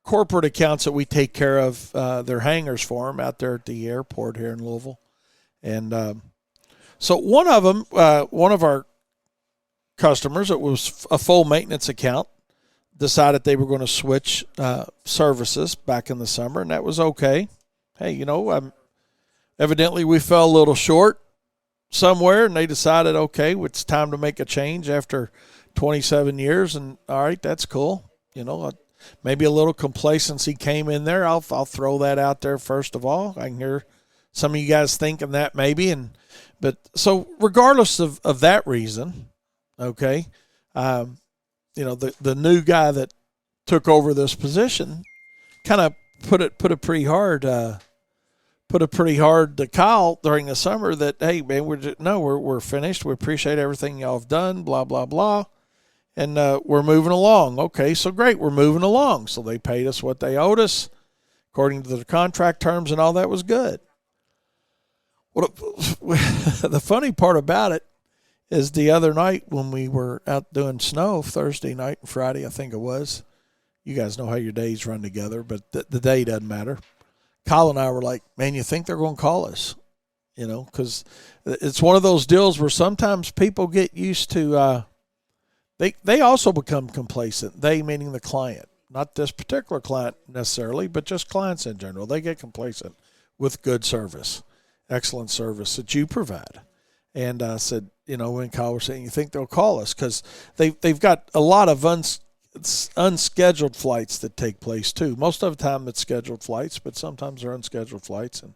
corporate accounts that we take care of their hangars for them out there at the airport here in Louisville. And so one of them, one of our customers, it was a full maintenance account, decided they were going to switch services back in the summer, and that was okay. Hey, evidently we fell a little short somewhere, and they decided, okay, it's time to make a change after 27 years, and all right, that's cool. Maybe a little complacency came in there. I'll throw that out there first of all. I can hear some of you guys thinking that maybe, but so regardless of that reason, okay, the new guy that took over this position kind of put a pretty hard to Kyle during the summer that, hey man, we're finished. We appreciate everything y'all have done. Blah blah blah, and we're moving along. Okay, so great, we're moving along. So they paid us what they owed us according to the contract terms, and all that was good. The funny part about it is the other night when we were out doing snow, Thursday night and Friday, I think it was. You guys know how your days run together, but the day doesn't matter. Kyle and I were like, man, you think they're going to call us? Because it's one of those deals where sometimes people get used to, they also become complacent. They meaning the client, not this particular client necessarily, but just clients in general. They get complacent with good service, excellent service that you provide. And I said, when Kyle was saying, you think they'll call us? Because they've got a lot of unscheduled flights that take place too. Most of the time it's scheduled flights, but sometimes they're unscheduled flights. And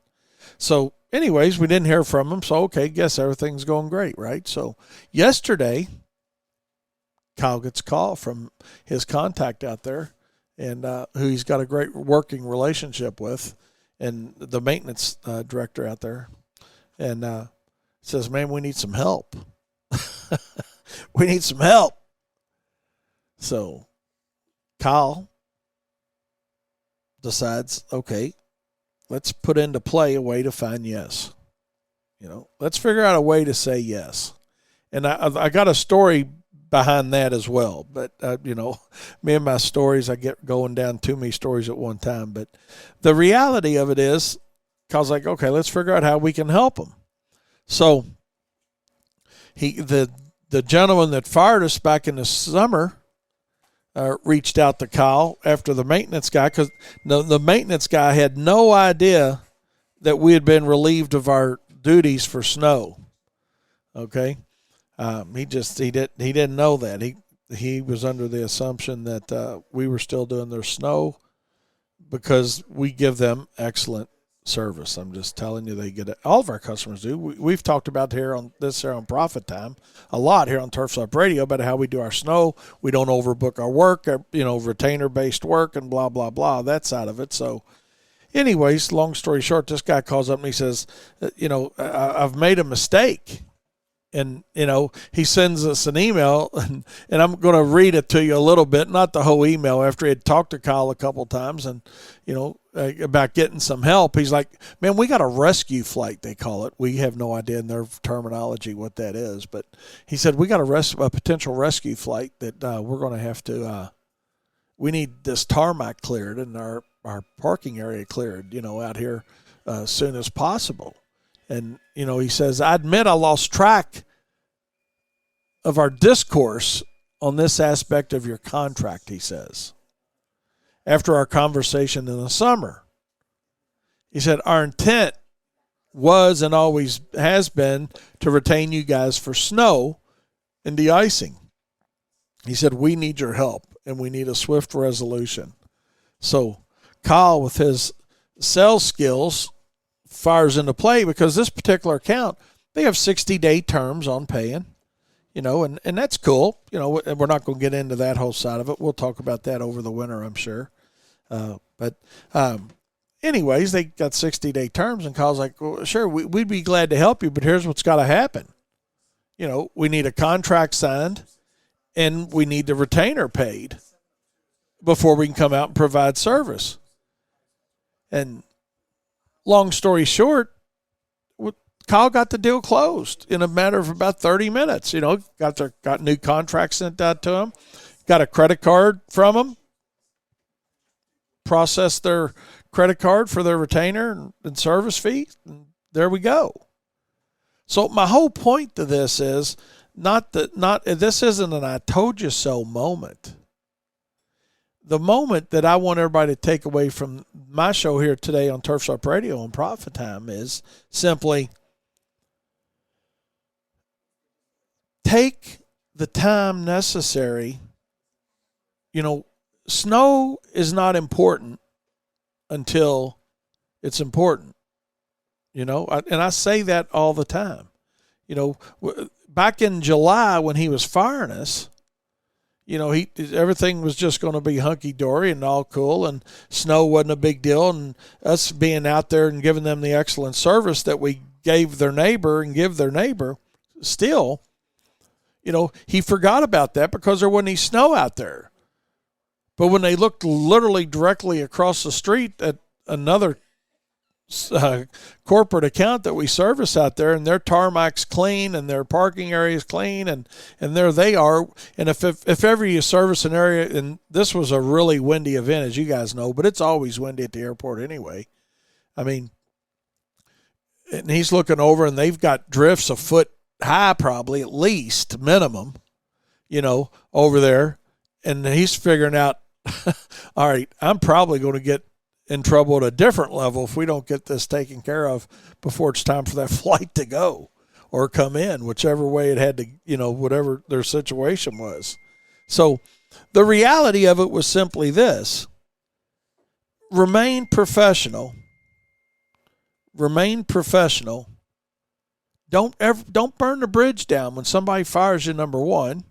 so anyways, we didn't hear from them. So, okay, guess everything's going great, right? So yesterday, Kyle gets a call from his contact out there and who he's got a great working relationship with, and the maintenance director out there. And says, man, we need some help. We need some help. So Kyle decides, okay, let's put into play a way to find yes. Let's figure out a way to say yes. And I got a story behind that as well. But, me and my stories, I get going down too many stories at one time. But the reality of it is, Kyle's like, okay, let's figure out how we can help them. So the gentleman that fired us back in the summer reached out to Kyle after the maintenance guy, because the maintenance guy had no idea that we had been relieved of our duties for snow. Okay, he didn't know that. He was under the assumption that we were still doing their snow because we give them excellent service. I'm just telling you, they get it. All of our customers do. We've talked about here on Profit Time a lot here on Turfs Up Radio about how we do our snow. We don't overbook our work, retainer based work and blah blah blah, that side of it. So anyways, long story short, this guy calls up and he says, I've made a mistake. And, he sends us an email, and I'm going to read it to you a little bit, not the whole email, after he had talked to Kyle a couple times and, about getting some help. He's like, man, we got a rescue flight, they call it. We have no idea in their terminology what that is. But he said, we got a potential rescue flight that we're going to have to we need this tarmac cleared and our parking area cleared, out here as soon as possible. And, he says, I admit I lost track of our discourse on this aspect of your contract, he says, after our conversation in the summer. He said, our intent was and always has been to retain you guys for snow and de-icing. He said, we need your help, and we need a swift resolution. So Kyle, with his sales skills, fires into play, because this particular account, they have 60-day terms on paying, and that's cool. And we're not going to get into that whole side of it. We'll talk about that over the winter, I'm sure. But anyways, they got 60-day terms, and Kyle's like, well, sure, we'd be glad to help you, but here's what's got to happen. We need a contract signed, and we need the retainer paid before we can come out and provide service. And long story short, Kyle got the deal closed in a matter of about 30 minutes. Got new contracts sent out to him, got a credit card from him, process their credit card for their retainer and service fee. And there we go. So my whole point to this is this isn't an I told you so moment. The moment that I want everybody to take away from my show here today on Turf Sharp Radio and Profit Time is simply take the time necessary. Snow is not important until it's important, and I say that all the time. Back in July when he was firing us, everything was just going to be hunky-dory and all cool, and snow wasn't a big deal, and us being out there and giving them the excellent service that we gave their neighbor and give their neighbor still, he forgot about that because there wasn't any snow out there. But when they looked literally directly across the street at another corporate account that we service out there, and their tarmac's clean and their parking area is clean, and there they are. And if ever you service an area, and this was a really windy event, as you guys know, but it's always windy at the airport anyway. I mean, and he's looking over, and they've got drifts a foot high, probably at least minimum, over there, and he's figuring out, all right, I'm probably going to get in trouble at a different level if we don't get this taken care of before it's time for that flight to go or come in, whichever way it had to, whatever their situation was. So the reality of it was simply this: remain professional. Remain professional. Don't burn the bridge down when somebody fires you, number one,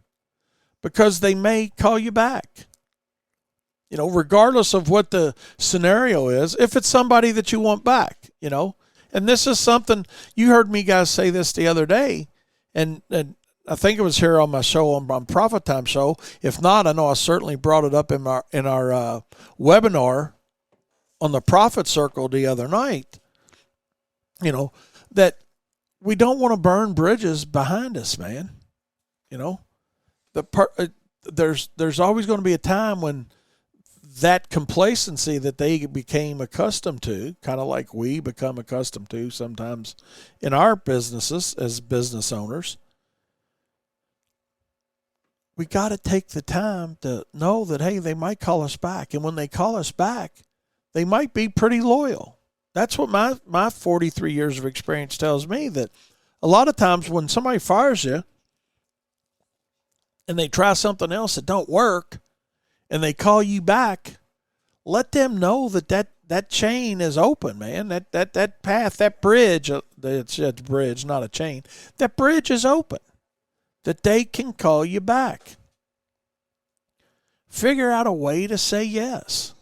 because they may call you back. Regardless of what the scenario is, if it's somebody that you want back, and this is something you heard me guys say this the other day, and I think it was here on my show on Profit Time show. If not, I know I certainly brought it up in our webinar on the Profit Circle the other night. That we don't want to burn bridges behind us, man. There's always going to be a time when that complacency that they became accustomed to, kind of like we become accustomed to sometimes in our businesses as business owners, we got to take the time to know that, hey, they might call us back. And when they call us back, they might be pretty loyal. That's what my 43 years of experience tells me, that a lot of times when somebody fires you and they try something else that don't work, and they call you back, let them know that chain is open, man. That path, that bridge, it's a bridge, not a chain. That bridge is open, that they can call you back. Figure out a way to say yes.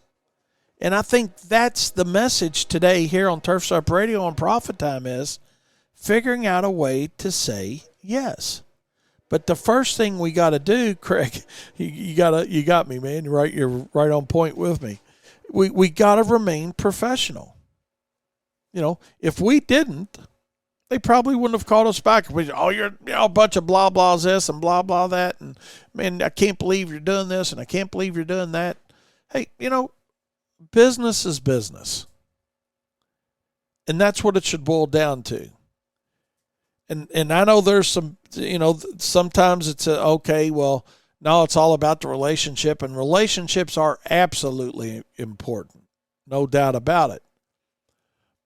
And I think that's the message today here on Turf Sharp Radio on Profit Time, is figuring out a way to say yes. But the first thing we got to do, Craig, you got me, man. You're right on point with me. We got to remain professional. If we didn't, they probably wouldn't have called us back. You're a bunch of blah blahs this and blah blah that, and man, I can't believe you're doing this and I can't believe you're doing that. Hey, business is business, and that's what it should boil down to. And I know there's some, sometimes it's okay, well, no, it's all about the relationship, and relationships are absolutely important, no doubt about it.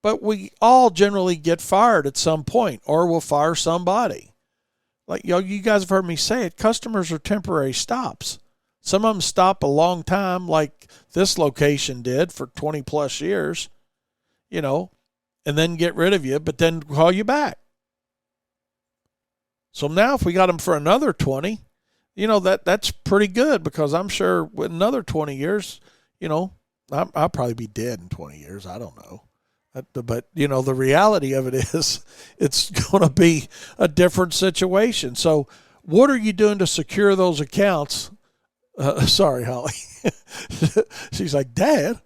But we all generally get fired at some point, or we'll fire somebody. Like, you guys have heard me say it, customers are temporary stops. Some of them stop a long time, like this location did for 20 plus years, and then get rid of you, but then call you back. So now if we got them for another 20, that's pretty good, because I'm sure with another 20 years, I'll probably be dead in 20 years. I don't know. But, the reality of it is it's going to be a different situation. So what are you doing to secure those accounts? Sorry, Holly. She's like, Dad,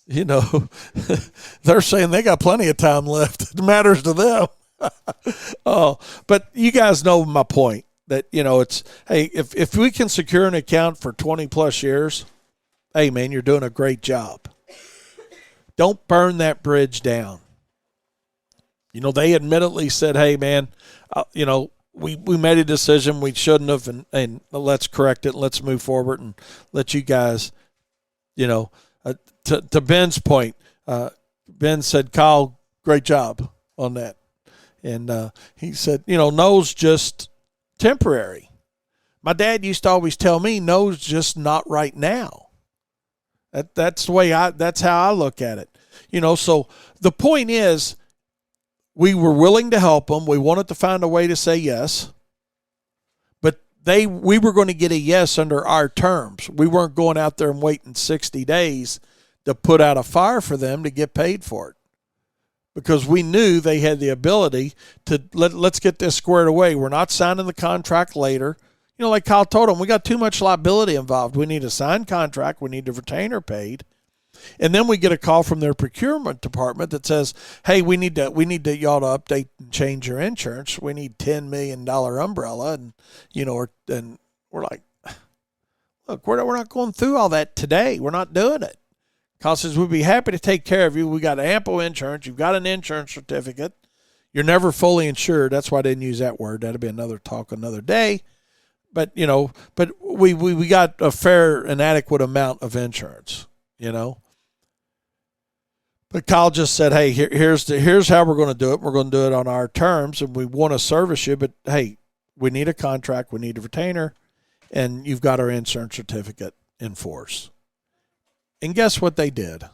they're saying they got plenty of time left. It matters to them. Oh, but you guys know my point, that it's, hey, if we can secure an account for 20 plus years, hey, man, you're doing a great job. Don't burn that bridge down. You know, they admittedly said, hey, man, you know, we made a decision we shouldn't have, and let's correct it. Let's move forward and let you guys, you know, to Ben's point, Ben said, Kyle, great job on that. And he said, you know, no's just temporary. My dad used to always tell me, no's just not right now. That's the way that's how I look at it. You know, so the point is, we were willing to help them. We wanted to find a way to say yes. But we were going to get a yes under our terms. We weren't going out there and waiting 60 days to put out a fire for them to get paid for it. Because we knew they had the ability to, let's get this squared away. We're not signing the contract later. You know, like Kyle told them, we got too much liability involved. We need a signed contract. We need the retainer paid. And then we get a call from their procurement department that says, hey, we need y'all to update and change your insurance. We need $10 million umbrella. And, you know, and we're like, look, we're not going through all that today. We're not doing it. Kyle says, we'd be happy to take care of you. We got ample insurance. You've got an insurance certificate. You're never fully insured. That's why I didn't use that word. That'll be another talk another day. But, you know, we got a fair and adequate amount of insurance, you know. But Kyle just said, hey, here's how we're going to do it. We're going to do it on our terms, and we want to service you. But, hey, we need a contract. We need a retainer, and you've got our insurance certificate in force. And guess what they did?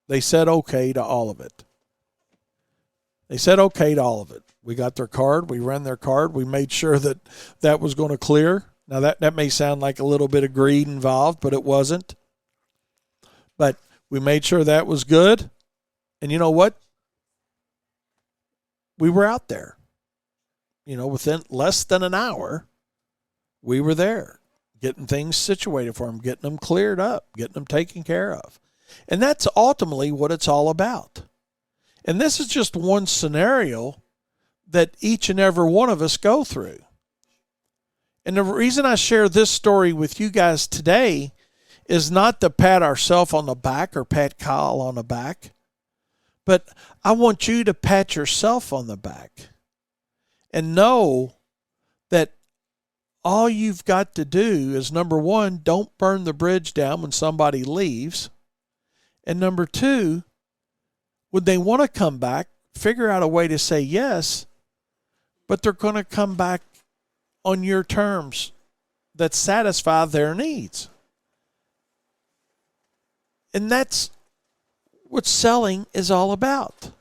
They said okay to all of it. They said okay to all of it. We got their card. We ran their card. We made sure that was going to clear. Now, that may sound like a little bit of greed involved, but it wasn't. But we made sure that was good. And you know what? We were out there. You know, within less than an hour, we were there, getting things situated for them, getting them cleared up, getting them taken care of. And that's ultimately what it's all about. And this is just one scenario that each and every one of us go through. And the reason I share this story with you guys today is not to pat ourselves on the back or pat Kyle on the back, but I want you to pat yourself on the back and know that all you've got to do is, number one, don't burn the bridge down when somebody leaves. And number two, when they want to come back, figure out a way to say yes, but they're going to come back on your terms that satisfy their needs. And that's what selling is all about.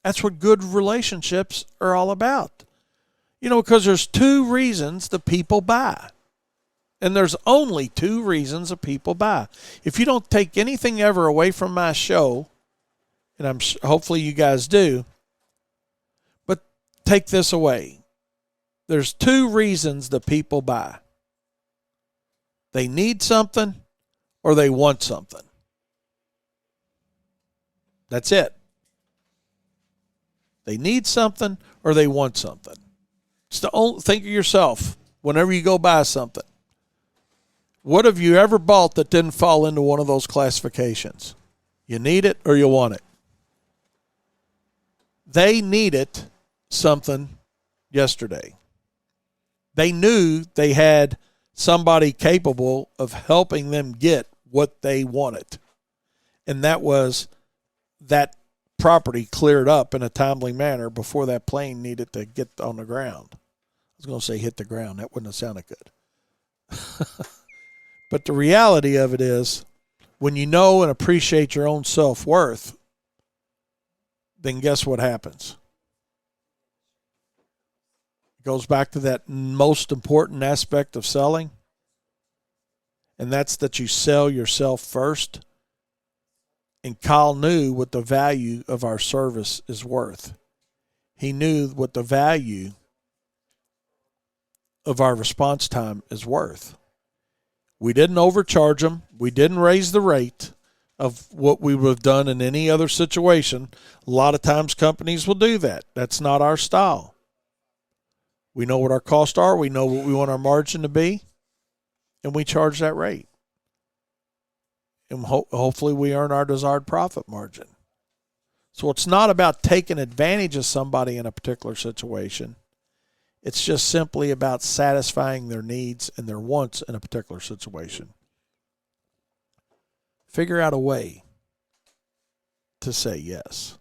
That's what good relationships are all about. You know, because there's two reasons the people buy. And there's only two reasons the people buy. If you don't take anything ever away from my show, and hopefully you guys do, but take this away. There's two reasons the people buy. They need something or they want something. That's it. They need something or they want something. Think of yourself whenever you go buy something. What have you ever bought that didn't fall into one of those classifications? You need it or you want it. They needed something yesterday. They knew they had somebody capable of helping them get what they wanted. And that was that property cleared up in a timely manner before that plane needed to get on the ground. I was going to say hit the ground. That wouldn't have sounded good. But the reality of it is, when you know and appreciate your own self-worth, then guess what happens? It goes back to that most important aspect of selling, and that's that you sell yourself first. And Kyle knew what the value of our service is worth. He knew what the value of our response time is worth. We didn't overcharge them. We didn't raise the rate of what we would have done in any other situation. A lot of times companies will do that. That's not our style. We know what our costs are. We know what we want our margin to be, and we charge that rate. and hopefully we earn our desired profit margin. So it's not about taking advantage of somebody in a particular situation. It's just simply about satisfying their needs and their wants in a particular situation. Figure out a way to say yes.